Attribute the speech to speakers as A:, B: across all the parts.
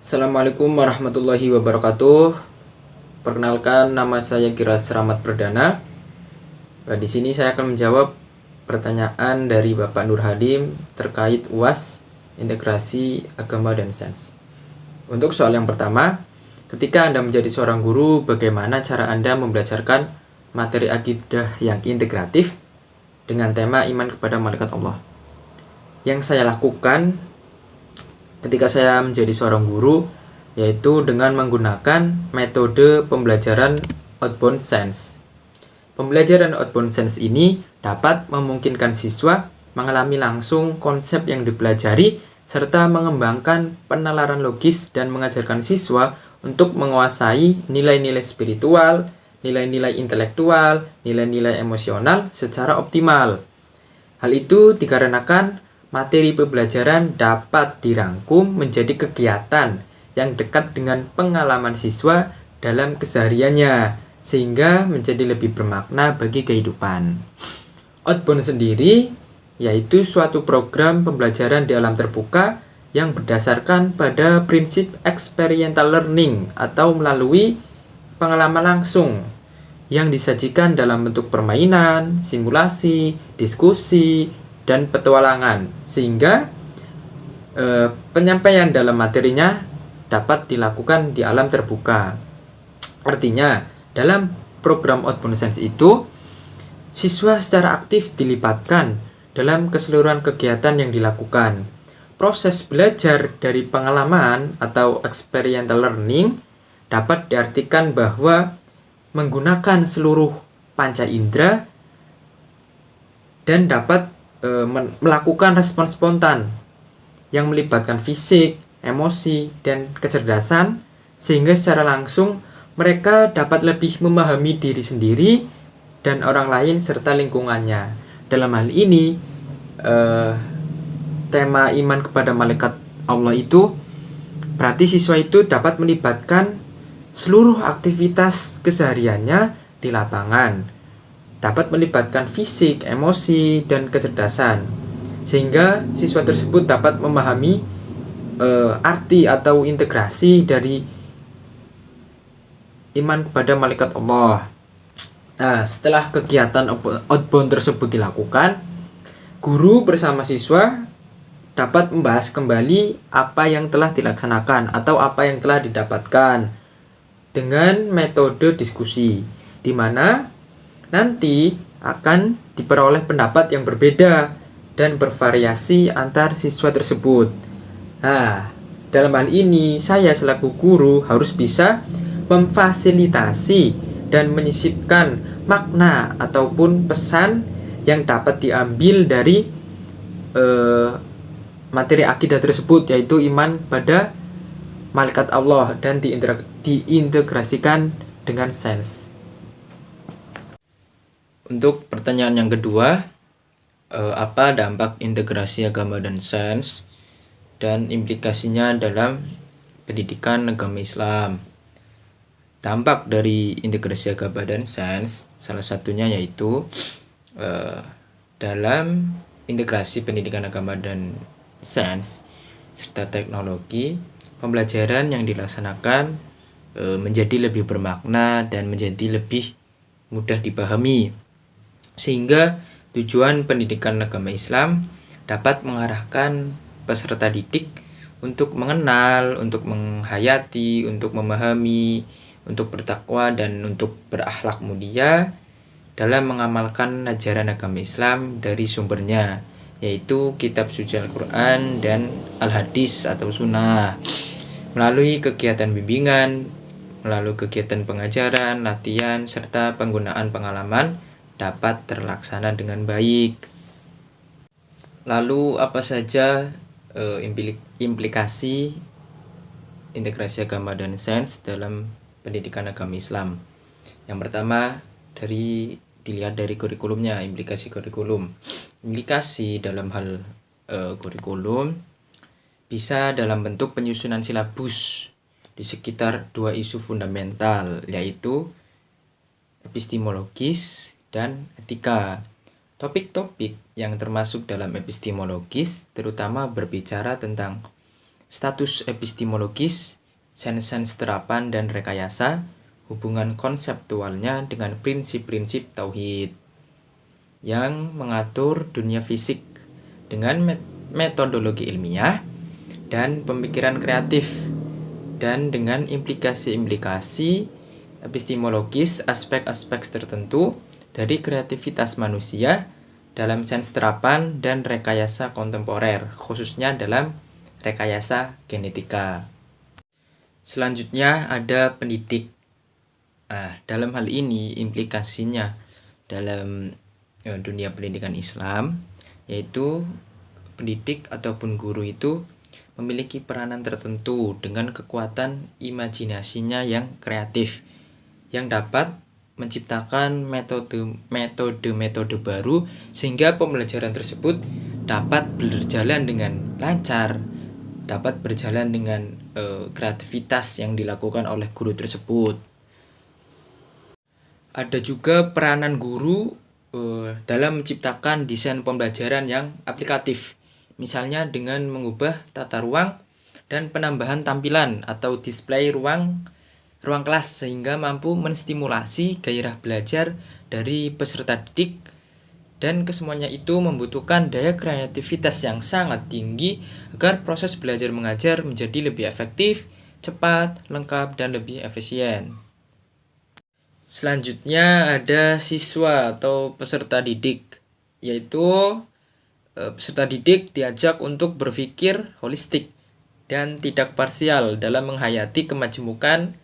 A: Assalamualaikum warahmatullahi wabarakatuh. Perkenalkan, nama saya Giras Rahmat Perdana. Di sini saya akan menjawab pertanyaan dari Bapak Nur Hadim terkait UAS Integrasi Agama dan Sains. Untuk soal yang pertama, ketika Anda menjadi seorang guru, bagaimana cara Anda membelajarkan materi akidah yang integratif dengan tema iman kepada malaikat Allah? Yang saya lakukan ketika saya menjadi seorang guru yaitu dengan menggunakan metode pembelajaran outbound sense. Pembelajaran outbound sense ini dapat memungkinkan siswa mengalami langsung konsep yang dipelajari serta mengembangkan penalaran logis dan mengajarkan siswa untuk menguasai nilai-nilai spiritual, nilai-nilai intelektual, nilai-nilai emosional secara optimal. Hal itu dikarenakan materi pembelajaran dapat dirangkum menjadi kegiatan yang dekat dengan pengalaman siswa dalam kesehariannya, sehingga menjadi lebih bermakna bagi kehidupan. Outbound sendiri yaitu suatu program pembelajaran di alam terbuka yang berdasarkan pada prinsip experiential learning atau melalui pengalaman langsung yang disajikan dalam bentuk permainan, simulasi, diskusi, dan petualangan, sehingga penyampaian dalam materinya dapat dilakukan di alam terbuka. Artinya, dalam program outbound sense itu, siswa secara aktif dilibatkan dalam keseluruhan kegiatan yang dilakukan. Proses belajar dari pengalaman atau experiential learning dapat diartikan bahwa menggunakan seluruh panca indera dan dapat melakukan respon spontan yang melibatkan fisik, emosi, dan kecerdasan, sehingga secara langsung mereka dapat lebih memahami diri sendiri dan orang lain serta lingkungannya. Dalam hal ini, tema iman kepada malaikat Allah itu berarti siswa itu dapat melibatkan seluruh aktivitas kesehariannya di lapangan, dapat melibatkan fisik, emosi, dan kecerdasan, sehingga siswa tersebut dapat memahami arti atau integrasi dari iman kepada malaikat Allah. Nah, setelah kegiatan outbound tersebut dilakukan, guru bersama siswa dapat membahas kembali apa yang telah dilaksanakan atau apa yang telah didapatkan dengan metode diskusi, di mana nanti akan diperoleh pendapat yang berbeda dan bervariasi antar siswa tersebut. Nah, dalam hal ini saya selaku guru harus bisa memfasilitasi dan menyisipkan makna ataupun pesan yang dapat diambil dari materi akidah tersebut, yaitu iman pada malaikat Allah, dan diintegrasikan dengan sains. Untuk pertanyaan yang kedua, apa dampak integrasi agama dan sains dan implikasinya dalam pendidikan agama Islam? Dampak dari integrasi agama dan sains salah satunya yaitu dalam integrasi pendidikan agama dan sains serta teknologi, pembelajaran yang dilaksanakan menjadi lebih bermakna dan menjadi lebih mudah dipahami, sehingga tujuan pendidikan agama Islam dapat mengarahkan peserta didik untuk mengenal, untuk menghayati, untuk memahami, untuk bertakwa, dan untuk berakhlak mulia dalam mengamalkan ajaran agama Islam dari sumbernya, yaitu kitab suci Al-Quran dan Al-Hadis atau Sunnah, melalui kegiatan bimbingan, melalui kegiatan pengajaran, latihan, serta penggunaan pengalaman dapat terlaksana dengan baik. Lalu apa saja implikasi integrasi agama dan sains dalam pendidikan agama Islam? Yang pertama, dilihat dari kurikulumnya, implikasi kurikulum. Implikasi dalam hal kurikulum bisa dalam bentuk penyusunan silabus di sekitar dua isu fundamental, yaitu epistemologis dan etika. Topik-topik yang termasuk dalam epistemologis terutama berbicara tentang status epistemologis, sains-sains terapan dan rekayasa, hubungan konseptualnya dengan prinsip-prinsip tauhid yang mengatur dunia fisik dengan metodologi ilmiah dan pemikiran kreatif, dan dengan implikasi-implikasi epistemologis aspek-aspek tertentu dari kreativitas manusia dalam sains terapan dan rekayasa kontemporer, khususnya dalam rekayasa genetika. Selanjutnya ada pendidik. Dalam hal ini implikasinya dalam dunia pendidikan Islam, yaitu pendidik ataupun guru itu memiliki peranan tertentu dengan kekuatan imajinasinya yang kreatif, yang dapat menciptakan metode-metode baru sehingga pembelajaran tersebut dapat berjalan dengan lancar, dapat berjalan dengan kreativitas yang dilakukan oleh guru tersebut. Ada juga peranan guru dalam menciptakan desain pembelajaran yang aplikatif, misalnya dengan mengubah tata ruang dan penambahan tampilan atau display ruang kelas sehingga mampu menstimulasi gairah belajar dari peserta didik, dan kesemuanya itu membutuhkan daya kreativitas yang sangat tinggi agar proses belajar mengajar menjadi lebih efektif, cepat, lengkap, dan lebih efisien. Selanjutnya ada siswa atau peserta didik, yaitu peserta didik diajak untuk berpikir holistik dan tidak parsial dalam menghayati kemajemukan,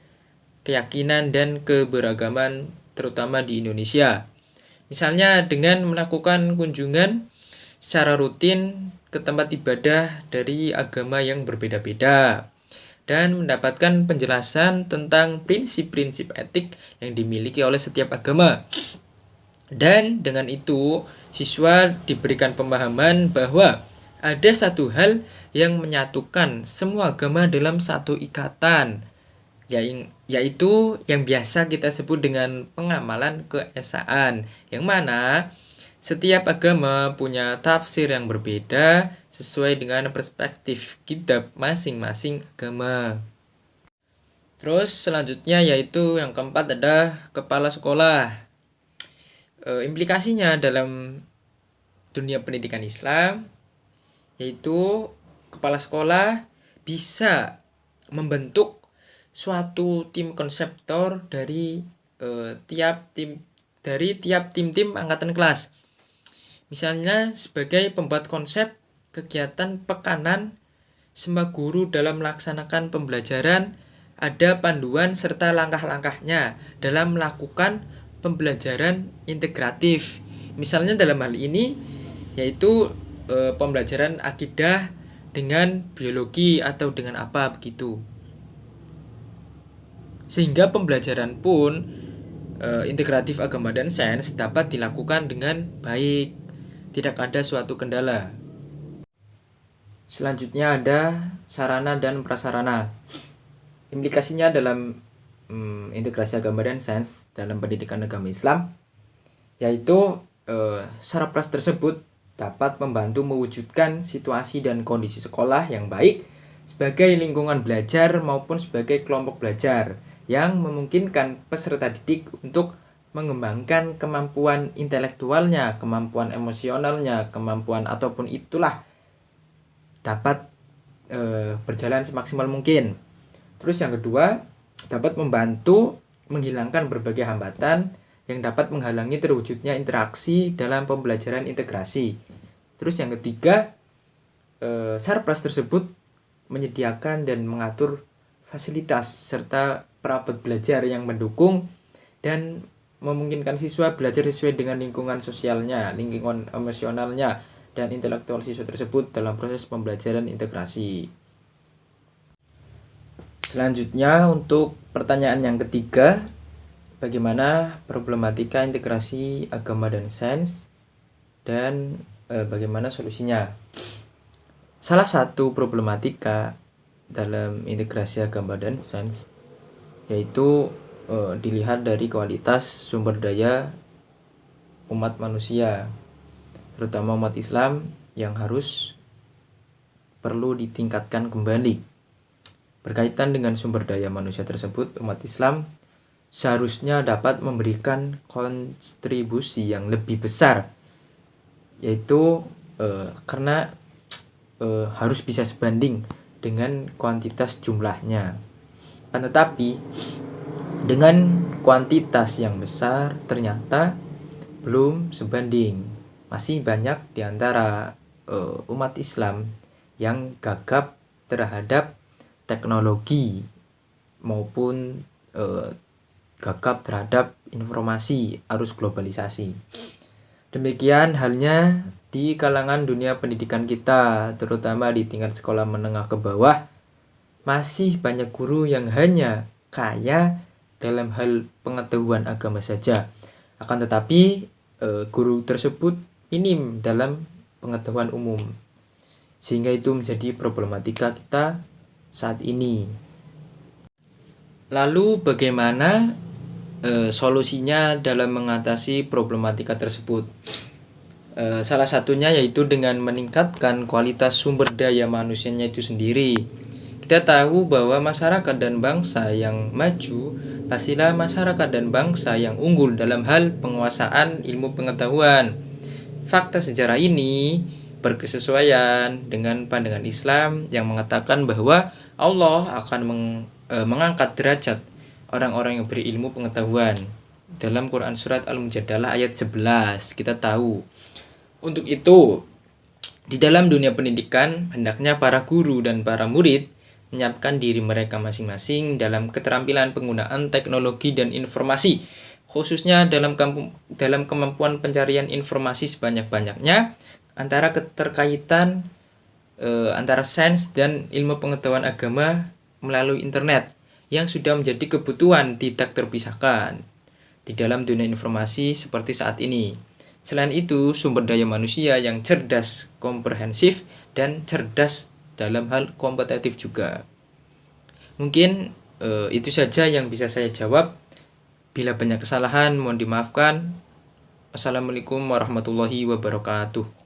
A: keyakinan, dan keberagaman terutama di Indonesia. Misalnya dengan melakukan kunjungan secara rutin ke tempat ibadah dari agama yang berbeda-beda dan mendapatkan penjelasan tentang prinsip-prinsip etik yang dimiliki oleh setiap agama. Dan dengan itu, siswa diberikan pemahaman bahwa ada satu hal yang menyatukan semua agama dalam satu ikatan, yaitu yang biasa kita sebut dengan pengamalan keesaan, yang mana setiap agama punya tafsir yang berbeda sesuai dengan perspektif kitab masing-masing agama. Terus selanjutnya yaitu yang keempat ada kepala sekolah. Implikasinya dalam dunia pendidikan Islam yaitu kepala sekolah bisa membentuk suatu tim konseptor dari tiap tim-tim angkatan kelas. Misalnya sebagai pembuat konsep kegiatan pekanan semua guru dalam melaksanakan pembelajaran, ada panduan serta langkah-langkahnya dalam melakukan pembelajaran integratif. Misalnya dalam hal ini yaitu pembelajaran akidah dengan biologi atau dengan apa begitu. Sehingga pembelajaran pun integratif agama dan sains dapat dilakukan dengan baik, tidak ada suatu kendala. Selanjutnya ada sarana dan prasarana. Implikasinya dalam integrasi agama dan sains dalam pendidikan agama Islam, yaitu sarapras tersebut dapat membantu mewujudkan situasi dan kondisi sekolah yang baik sebagai lingkungan belajar maupun sebagai kelompok belajar yang memungkinkan peserta didik untuk mengembangkan kemampuan intelektualnya, kemampuan emosionalnya, kemampuan ataupun itulah dapat berjalan semaksimal mungkin. Terus yang kedua, dapat membantu menghilangkan berbagai hambatan yang dapat menghalangi terwujudnya interaksi dalam pembelajaran integrasi. Terus yang ketiga, sarpras tersebut menyediakan dan mengatur fasilitas serta perabot belajar yang mendukung dan memungkinkan siswa belajar sesuai dengan lingkungan sosialnya, lingkungan emosionalnya, dan intelektual siswa tersebut dalam proses pembelajaran integrasi. Selanjutnya untuk pertanyaan yang ketiga, bagaimana problematika integrasi agama dan sains dan bagaimana solusinya? Salah satu problematika dalam integrasi agama dan sains yaitu dilihat dari kualitas sumber daya umat manusia, terutama umat Islam yang harus perlu ditingkatkan kembali. Berkaitan dengan sumber daya manusia tersebut, umat Islam seharusnya dapat memberikan kontribusi yang lebih besar, yaitu karena harus bisa sebanding dengan kuantitas jumlahnya. Tetapi dengan kuantitas yang besar ternyata belum sebanding. Masih banyak di antara umat Islam yang gagap terhadap teknologi maupun gagap terhadap informasi arus globalisasi. Demikian halnya di kalangan dunia pendidikan kita, terutama di tingkat sekolah menengah ke bawah, masih banyak guru yang hanya kaya dalam hal pengetahuan agama saja. Akan tetapi guru tersebut minim dalam pengetahuan umum. Sehingga itu menjadi problematika kita saat ini. Lalu bagaimana solusinya dalam mengatasi problematika tersebut? Salah satunya yaitu dengan meningkatkan kualitas sumber daya manusianya itu sendiri. Kita tahu bahwa masyarakat dan bangsa yang maju pastilah masyarakat dan bangsa yang unggul dalam hal penguasaan ilmu pengetahuan. Fakta sejarah ini berkesesuaian dengan pandangan Islam yang mengatakan bahwa Allah akan mengangkat derajat orang-orang yang berilmu pengetahuan. Dalam Quran Surat Al-Mujadalah ayat 11 kita tahu. Untuk itu, di dalam dunia pendidikan, hendaknya para guru dan para murid menyiapkan diri mereka masing-masing dalam keterampilan penggunaan teknologi dan informasi, khususnya dalam kemampuan pencarian informasi sebanyak-banyaknya, antara keterkaitan antara sains dan ilmu pengetahuan agama melalui internet yang sudah menjadi kebutuhan tidak terpisahkan di dalam dunia informasi seperti saat ini. Selain itu, sumber daya manusia yang cerdas, komprehensif, dan cerdas dalam hal kompetitif juga. Mungkin itu saja yang bisa saya jawab. Bila banyak kesalahan, mohon dimaafkan. Assalamualaikum warahmatullahi wabarakatuh.